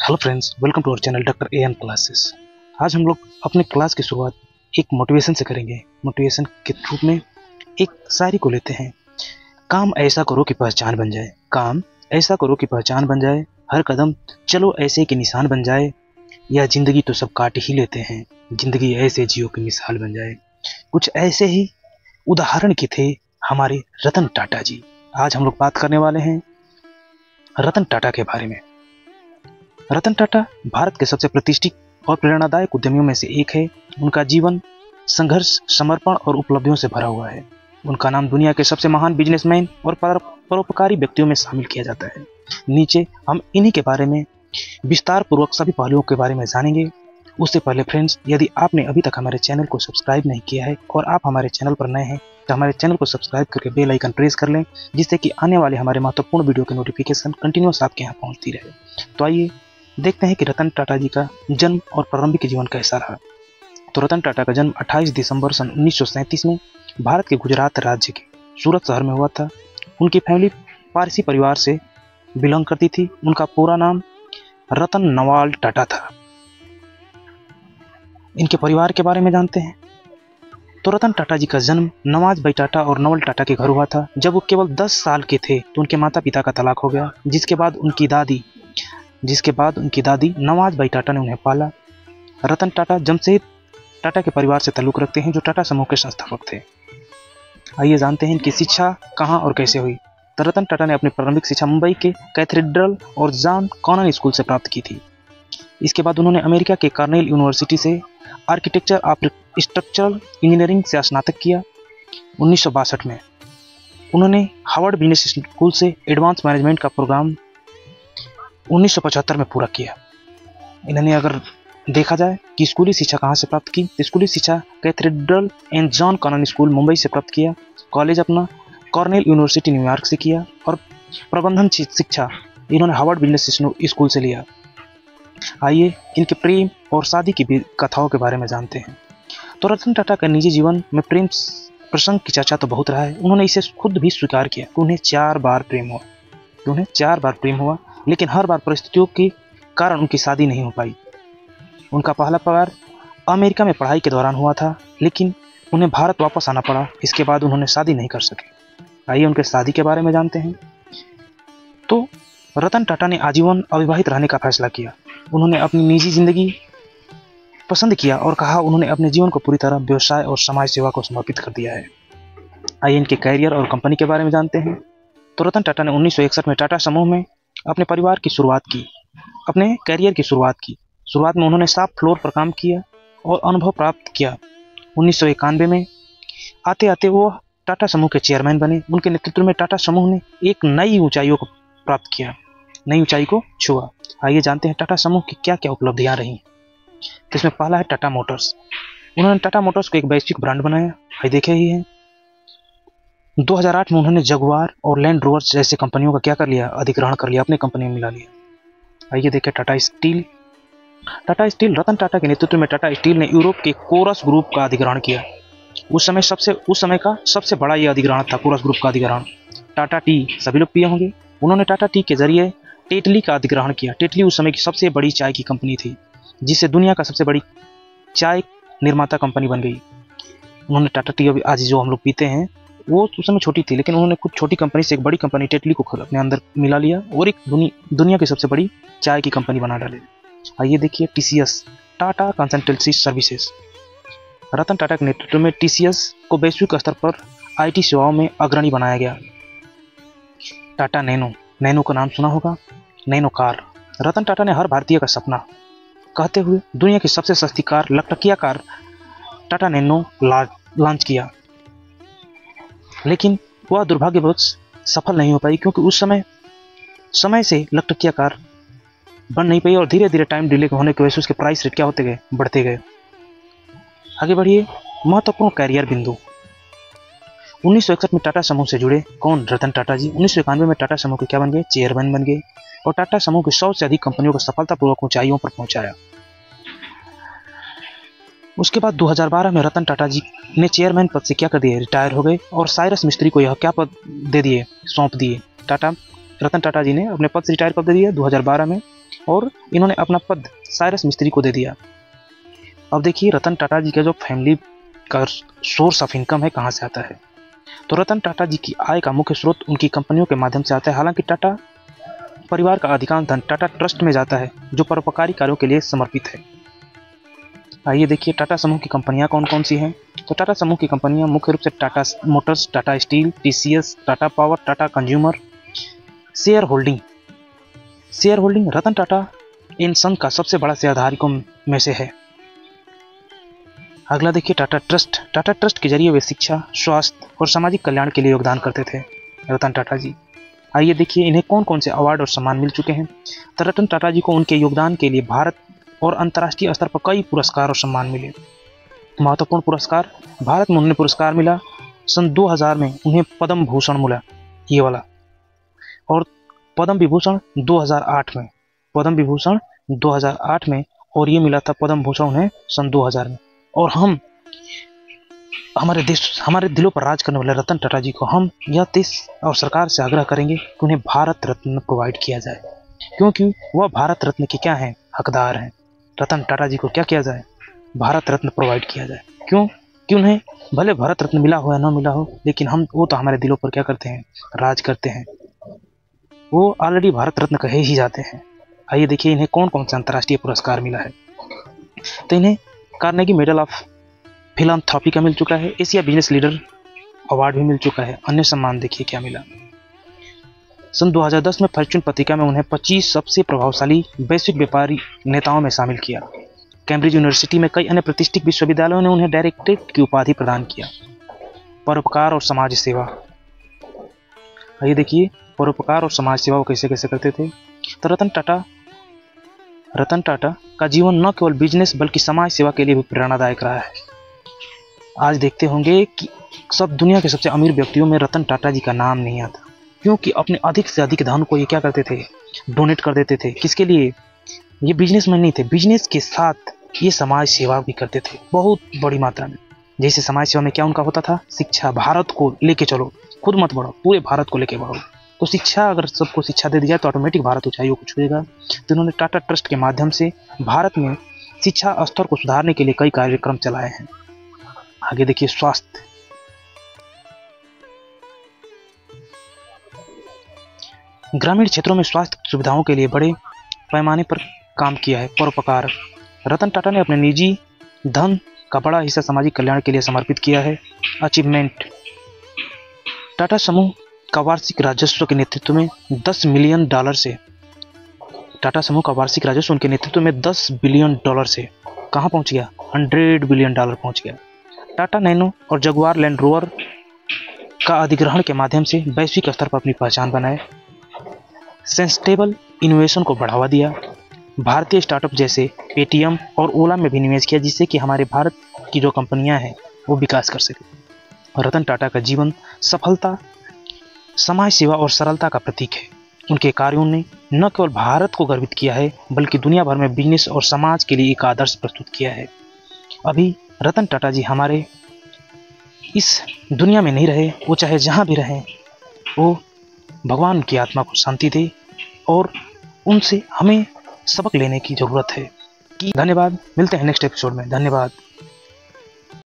Hello friends, welcome to our channel doctor A N classes. आज हम लोग अपने क्लास की शुरुआत एक मोटिवेशन से करेंगे। मोटिवेशन के रूप में एक शायरी को लेते हैं। काम ऐसा करो कि पहचान बन जाए, काम ऐसा करो कि पहचान बन जाए, हर कदम चलो ऐसे कि निशान बन जाए, यह जिंदगी तो सब काट ही लेते हैं, जिंदगी ऐसे जियो की मिसाल बन जाए। कुछ ऐसे ही उदाहरण के थे हमारे रतन टाटा जी। आज हम लोग बात करने वाले हैं रतन टाटा के बारे में। रतन टाटा भारत के सबसे प्रतिष्ठित और प्रेरणादायक उद्यमियों में से एक है। उनका जीवन संघर्ष, समर्पण और उपलब्धियों से भरा हुआ है। उनका नाम दुनिया के सबसे महान बिजनेसमैन और परोपकारी व्यक्तियों में शामिल किया जाता है। नीचे हम इन्हीं के बारे में विस्तार पूर्वक सभी पहलुओं के बारे में जानेंगे। उससे पहले फ्रेंड्स, यदि आपने अभी तक हमारे चैनल को सब्सक्राइब नहीं किया है और आप हमारे चैनल पर नए हैं तो हमारे चैनल को सब्सक्राइब करके बेल आइकन प्रेस कर लें, जिससे कि आने वाले हमारे महत्वपूर्ण वीडियो की नोटिफिकेशन कंटिन्यूअस आपके यहाँ पहुँचती रहे। तो आइए देखते हैं कि रतन टाटा जी का जन्म और प्रारंभिक जीवन कैसा रहा। तो रतन टाटा का जन्म 28 दिसंबर सन 1937 में भारत के गुजरात राज्य के सूरत शहर में हुआ था। उनकी फैमिली पारसी परिवार से बिलोंग करती थी। उनका पूरा नाम रतन नवाल टाटा था। इनके परिवार के बारे में जानते हैं। तो रतन टाटा जी का जन्म नवाज भाई टाटा और नवल टाटा के घर हुआ था। जब वो केवल 10 साल के थे तो उनके माता पिता का तलाक हो गया, जिसके बाद उनकी दादी नवाज भाई टाटा ने उन्हें पाला। रतन टाटा जमशेद टाटा के परिवार से ताल्लुक़ रखते हैं, जो टाटा समूह के संस्थापक थे। आइए जानते हैं इनकी शिक्षा कहाँ और कैसे हुई। तो रतन टाटा ने अपनी प्रारंभिक शिक्षा मुंबई के कैथेड्रल और जॉन कॉनन स्कूल से प्राप्त की थी। इसके बाद उन्होंने अमेरिका के कार्नेल यूनिवर्सिटी से आर्किटेक्चर ऑफ स्ट्रक्चरल इंजीनियरिंग से स्नातक किया। 1962 में उन्होंने हार्वर्ड बिजनेस स्कूल से एडवांस मैनेजमेंट का प्रोग्राम 1975 में पूरा किया। इन्होंने अगर देखा जाए कि स्कूली शिक्षा कहाँ से प्राप्त की, तो स्कूली शिक्षा Cathedral and John Connon School Mumbai से प्राप्त किया। कॉलेज अपना कॉर्नेल यूनिवर्सिटी न्यूयॉर्क से किया और प्रबंधन शिक्षा इन्होंने हार्वर्ड बिजनेस स्कूल से लिया। आइए इनके प्रेम और शादी की कथाओं के बारे में जानते हैं। तो रतन टाटा का निजी जीवन में प्रेम प्रसंग की चर्चा तो बहुत रहा है। उन्होंने इसे खुद भी स्वीकार किया कि उन्हें 4 बार प्रेम हुआ, लेकिन हर बार परिस्थितियों के कारण उनकी शादी नहीं हो पाई। उनका पहला प्यार अमेरिका में पढ़ाई के दौरान हुआ था, लेकिन उन्हें भारत वापस आना पड़ा। इसके बाद उन्होंने शादी नहीं कर सके। आइए उनके शादी के बारे में जानते हैं। तो रतन टाटा ने आजीवन अविवाहित रहने का फैसला किया। उन्होंने अपनी निजी जिंदगी पसंद किया और कहा उन्होंने अपने जीवन को पूरी तरह व्यवसाय और समाज सेवा को समर्पित कर दिया है। आइए इनके कैरियर और कंपनी के बारे में जानते हैं। तो रतन टाटा ने 1961 में टाटा समूह में अपने कैरियर की शुरुआत की। शुरुआत में उन्होंने शॉप फ्लोर पर काम किया और अनुभव प्राप्त किया। 1991 में आते आते वो टाटा समूह के चेयरमैन बने। उनके नेतृत्व में टाटा समूह ने एक नई ऊंचाइयों को प्राप्त किया, नई ऊंचाई को छुआ। आइए जानते हैं टाटा समूह की क्या क्या उपलब्धियां रही। तो इसमें पहला है टाटा मोटर्स। उन्होंने टाटा मोटर्स को एक वैश्विक ब्रांड बनाया, भाई देखे ही है। 2008 में उन्होंने जगुआर और लैंड रोवर जैसे कंपनियों का क्या कर लिया, अधिग्रहण कर लिया, अपनी कंपनी में मिला लिया। आइए देखें टाटा स्टील। रतन टाटा के नेतृत्व में टाटा स्टील ने यूरोप के कोरस ग्रुप का अधिग्रहण किया। उस समय का सबसे बड़ा यह अधिग्रहण था, कोरस ग्रुप का अधिग्रहण। टाटा टी सभी लोग पिए होंगे। उन्होंने टाटा टी के जरिए टेटली का अधिग्रहण किया। टेटली उस समय की सबसे बड़ी चाय की कंपनी थी, जिससे दुनिया का सबसे बड़ी चाय निर्माता कंपनी बन गई। उन्होंने टाटा टी अभी आज जो हम लोग पीते हैं वो उस समय छोटी थी, लेकिन उन्होंने कुछ छोटी कंपनी से एक बड़ी कंपनी टेटली को खुद अपने अंदर मिला लिया और एक दुनिया की सबसे बड़ी चाय की कंपनी बना डाले। आइए देखिए TCS, Tata consultancy services. Ratan Tata के नेतृत्व में टीसीएस को वैश्विक स्तर पर आईटी सेवाओं में अग्रणी बनाया गया। टाटा नैनो का नाम सुना होगा, नैनो कार। रतन टाटा ने हर भारतीय का सपना कहते हुए दुनिया की सबसे सस्ती कार, लकटकिया कार टाटा नैनो लॉन्च किया, लेकिन वह दुर्भाग्यवश सफल नहीं हो पाई, क्योंकि उस समय से लकटकिया कार बन नहीं पाई और धीरे धीरे टाइम डिले होने की वजह से उसके प्राइस रेट क्या होते गए, बढ़ते गए। आगे बढ़िए, महत्वपूर्ण कैरियर बिंदु। 1961 में टाटा समूह से जुड़े कौन, रतन टाटा जी। 1991 में टाटा समूह के क्या बन गए, चेयरमैन बन गए और टाटा समूह की 100 से अधिक कंपनियों को सफलतापूर्वक ऊंचाइयों पर पहुंचाया। उसके बाद 2012 में रतन टाटा जी ने चेयरमैन पद से क्या कर दिए, रिटायर हो गए और साइरस मिस्त्री को यह क्या पद दे दिए, सौंप दिए। रतन टाटा जी ने अपने पद से रिटायर कब दे दिया, 2012 में। और इन्होंने अपना पद साइरस मिस्त्री को दे दिया। अब देखिए रतन टाटा जी का जो फैमिली का सोर्स ऑफ इनकम है कहाँ से आता है। तो रतन टाटा जी की आय का मुख्य स्रोत उनकी कंपनियों के माध्यम से आता है। हालांकि टाटा परिवार का अधिकांश धन टाटा ट्रस्ट में जाता है जो परोपकारी कार्यों के लिए समर्पित है। आइए देखिए टाटा समूह की कंपनियां कौन कौन सी हैं। तो टाटा समूह की कंपनियां मुख्य रूप से Tata Motors, Tata steel, TCS, Tata power, Tata consumer. Share holding Ratan Tata इन संघ का सबसे बड़ा शेयरधारकों में से है। अगला देखिए टाटा ट्रस्ट के जरिए वे शिक्षा, स्वास्थ्य और सामाजिक कल्याण के लिए योगदान करते थे रतन टाटा जी। आइए देखिए इन्हें कौन कौन से अवार्ड और सम्मान मिल चुके हैं। तो रतन टाटा जी को उनके योगदान के लिए भारत और अंतर्राष्ट्रीय स्तर पर कई पुरस्कार और सम्मान मिले। महत्वपूर्ण पुरस्कार, भारत में उन्हें पुरस्कार मिला सन 2000 में उन्हें पद्म भूषण मिला, ये वाला, और पद्म विभूषण 2008 में, और ये मिला था पद्म भूषण उन्हें सन 2000 में। और हम हमारे दिलों पर राज करने वाले रतन टाटा जी को हम यह देश और सरकार से आग्रह करेंगे कि उन्हें भारत रत्न प्रोवाइड किया जाए, क्योंकि वह भारत रत्न के क्या हैं, हकदार हैं। रतन टाटा जी को क्या किया जाए, भारत रत्न प्रोवाइड किया जाए। क्यों कि उन्हें भले भारत रत्न मिला हो या ना मिला हो, लेकिन वो तो हमारे दिलों पर क्या करते हैं, राज करते हैं। वो ऑलरेडी भारत रत्न कहे ही जाते हैं। आइए देखिए इन्हें कौन कौन सा अंतर्राष्ट्रीय पुरस्कार मिला है। तो इन्हें कार्नेगी मेडल ऑफ फिलैंथ्रोपी का मिल चुका है, एशिया बिजनेस लीडर अवार्ड भी मिल चुका है। अन्य सम्मान देखिए क्या मिला। सन 2010 में फॉर्च्यून पत्रिका में उन्हें 25 सबसे प्रभावशाली वैश्विक व्यापारी नेताओं में शामिल किया। कैम्ब्रिज यूनिवर्सिटी में कई अन्य प्रतिष्ठित विश्वविद्यालयों ने उन्हें डायरेक्टरेट की उपाधि प्रदान किया। परोपकार और समाज सेवा, आइए देखिए परोपकार और समाज सेवा वो कैसे कैसे करते थे। तो रतन टाटा का जीवन न केवल बिजनेस बल्कि समाज सेवा के लिए भी प्रेरणादायक रहा है। आज देखते होंगे कि सब दुनिया के सबसे अमीर व्यक्तियों में रतन टाटा जी का नाम नहीं आता, क्योंकि अपने अधिक से अधिक धन को ये क्या करते थे, डोनेट कर देते थे। किसके लिए, ये बिजनेसमैन नहीं थे, बिजनेस के साथ ये समाज सेवा भी करते थे बहुत बड़ी मात्रा में। जैसे समाज सेवा में क्या उनका होता था, शिक्षा, भारत को लेके चलो, खुद मत बढ़ो, पूरे भारत को लेके बढ़ो। तो शिक्षा, अगर सबको शिक्षा दे दी जाए तो ऑटोमेटिक भारत ऊंचाइयों को छुएगा। तो इन्होंने टाटा ट्रस्ट के माध्यम से भारत में शिक्षा स्तर को सुधारने के लिए कई कार्यक्रम चलाए हैं। आगे देखिए स्वास्थ्य, ग्रामीण क्षेत्रों में स्वास्थ्य सुविधाओं के लिए बड़े पैमाने पर काम किया है। परोपकार, रतन टाटा ने अपने निजी धन का बड़ा हिस्सा सामाजिक कल्याण के लिए समर्पित किया है। अचीवमेंट, टाटा समूह का वार्षिक राजस्व के नेतृत्व में $10 मिलियन से, टाटा समूह का वार्षिक राजस्व उनके नेतृत्व में $10 बिलियन से कहाँ पहुंच गया, $100 बिलियन पहुंच गया। टाटा नैनो और जगुआर लैंड रोवर का अधिग्रहण के माध्यम से वैश्विक स्तर पर अपनी पहचान बनाए। सस्टेनेबल इनोवेशन को बढ़ावा दिया। भारतीय स्टार्टअप जैसे पेटीएम और ओला में भी निवेश किया, जिससे कि हमारे भारत की जो कंपनियां हैं वो विकास कर सके। रतन टाटा का जीवन सफलता, समाज सेवा और सरलता का प्रतीक है। उनके कार्यों ने न केवल भारत को गर्वित किया है, बल्कि दुनिया भर में बिजनेस और समाज के लिए एक आदर्श प्रस्तुत किया है। अभी रतन टाटा जी हमारे इस दुनिया में नहीं रहे, वो चाहे जहाँ भी रहें, वो भगवान की आत्मा को शांति दे, और उनसे हमें सबक लेने की ज़रूरत है। धन्यवाद, मिलते हैं नेक्स्ट एपिसोड में। धन्यवाद।